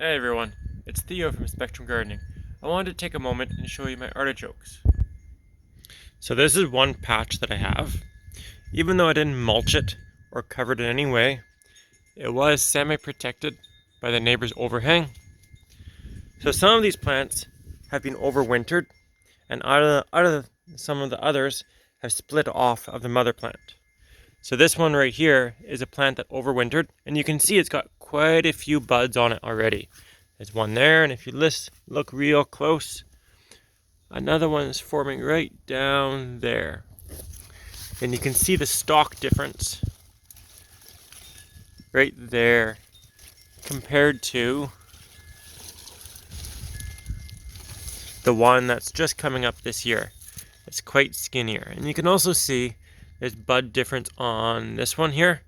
Hey everyone, it's Theo from Spectrum Gardening. I wanted to take a moment and show you my artichokes. So this is one patch that I have. Even though I didn't mulch it or cover it in any way, it was semi-protected by the neighbor's overhang. So some of these plants have been overwintered, and some of the others have split off of the mother plant. So this one right here is a plant that overwintered, and you can see it's got quite a few buds on it already. There's one there, and if you look real close, another one is forming right down there. And you can see the stalk difference right there compared to the one that's just coming up this year. It's quite skinnier. And you can also see there's bud difference on this one here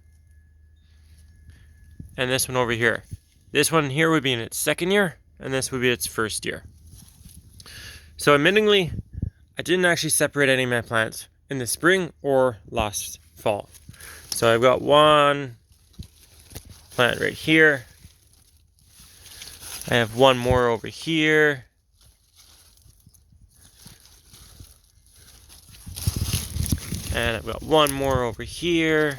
and this one over here. This one here would be in its second year, and this would be its first year. So admittingly, I didn't actually separate any of my plants in the spring or last fall. So I've got one plant right here. I have one more over here. And I've got one more over here.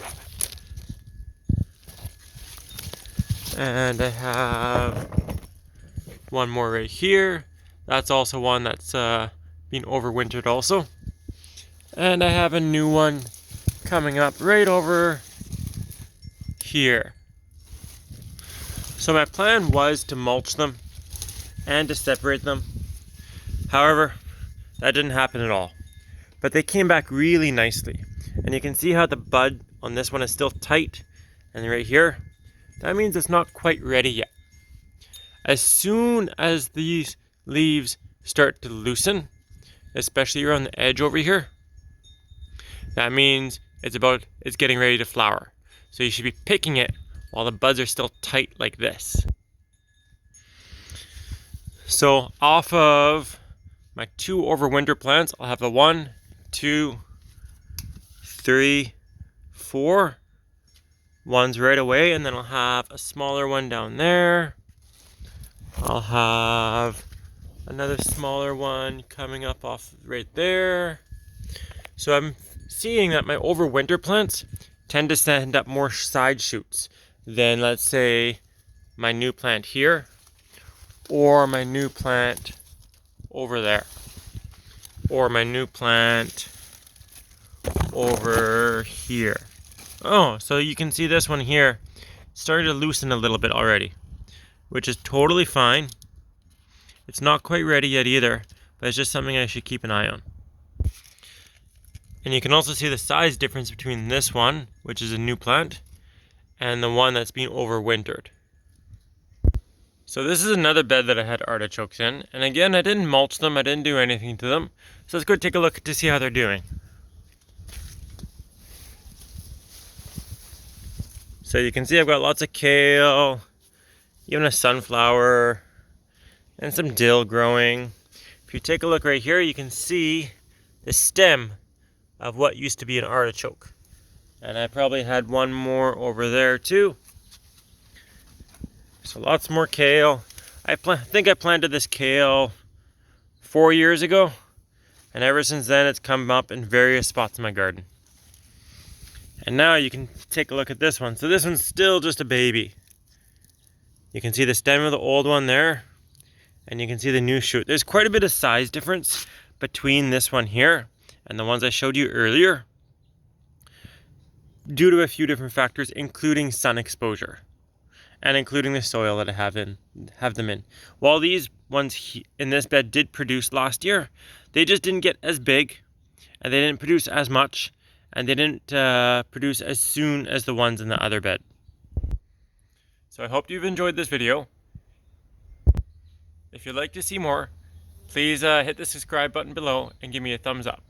And I have one more right here. That's also one that's been overwintered also. And I have a new one coming up right over here. So my plan was to mulch them and to separate them. However, that didn't happen at all. But they came back really nicely. And you can see how the bud on this one is still tight. And right here, that means it's not quite ready yet. As soon as these leaves start to loosen, especially around the edge over here, that means it's getting ready to flower. So you should be picking it while the buds are still tight like this. So off of my two overwinter plants, I'll have the 1, 2, 3, 4 ones right away, and then I'll have a smaller one down there. I'll have another smaller one coming up off right there. So I'm seeing that my overwinter plants tend to send up more side shoots than, let's say, my new plant here or my new plant over there or my new plant over here. Oh, so you can see this one here starting to loosen a little bit already, which is totally fine. It's not quite ready yet either, but it's just something I should keep an eye on. And you can also see the size difference between this one, which is a new plant, and the one that's been overwintered. So this is another bed that I had artichokes in, and again, I didn't mulch them, I didn't do anything to them. So let's go take a look to see how they're doing. So you can see I've got lots of kale, even a sunflower, and some dill growing. If you take a look right here, you can see the stem of what used to be an artichoke. And I probably had one more over there too. So lots more kale. I think I planted this kale 4 years ago, and ever since then it's come up in various spots in my garden. And now you can take a look at this one. So this one's still just a baby. You can see the stem of the old one there, and you can see the new shoot. There's quite a bit of size difference between this one here and the ones I showed you earlier, due to a few different factors, including sun exposure and including the soil that I have them in. While these ones in this bed did produce last year, they just didn't get as big, and they didn't produce as much, and they didn't produce as soon as the ones in the other bed. So I hope you've enjoyed this video. If you'd like to see more, please hit the subscribe button below and give me a thumbs up.